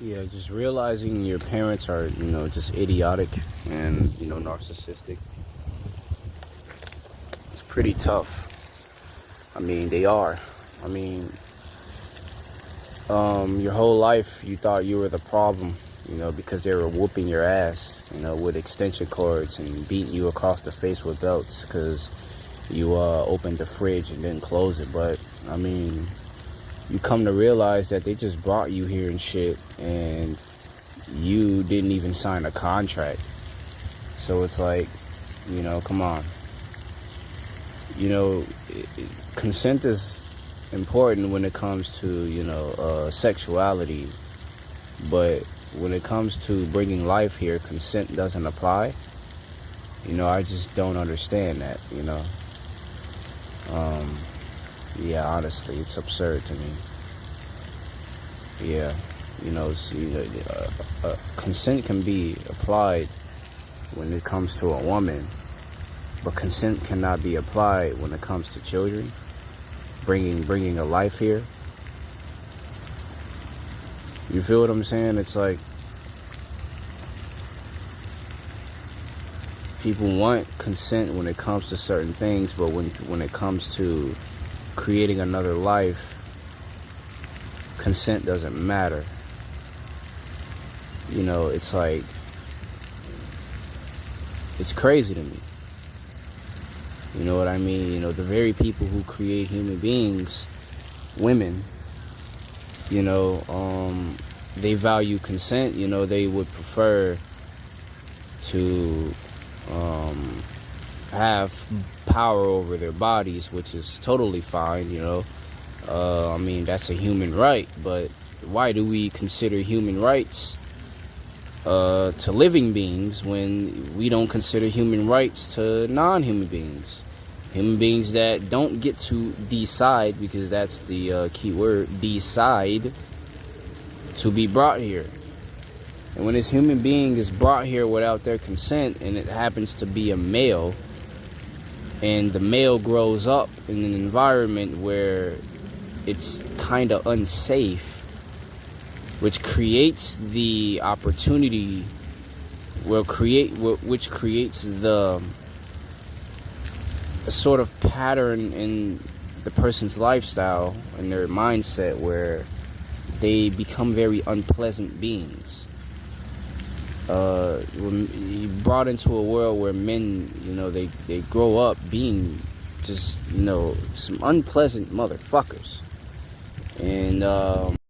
Yeah, just realizing your parents are, just idiotic and, narcissistic. It's pretty tough. I mean, they are. I mean, your whole life you thought you were the problem, because they were whooping your ass, with extension cords and beating you across the face with belts because you opened the fridge and didn't close it. But, I mean, you come to realize that they just brought you here and shit, and you didn't even sign a contract. So it's like, come on. Consent is important when it comes to, sexuality. But when it comes to bringing life here, consent doesn't apply. I just don't understand that, Yeah, honestly, it's absurd to me. Yeah, consent can be applied when it comes to a woman, but consent cannot be applied when it comes to children. Bringing a life here. You feel what I'm saying? It's like people want consent when it comes to certain things, but when it comes to creating another life, consent doesn't matter. It's like, it's crazy to me. You know what I mean? The very people who create human beings, women, they value consent. They would prefer to have power over their bodies, which is totally fine, I mean, that's a human right, but why do we consider human rights to living beings when we don't consider human rights to non-human beings? Human beings that don't get to decide, because that's the key word, decide to be brought here. And when this human being is brought here without their consent, and it happens to be a male, and the male grows up in an environment where it's kind of unsafe, which creates the opportunity, which creates the sort of pattern in the person's lifestyle and their mindset where they become very unpleasant beings. When you're brought into a world where men, they grow up being just, some unpleasant motherfuckers. And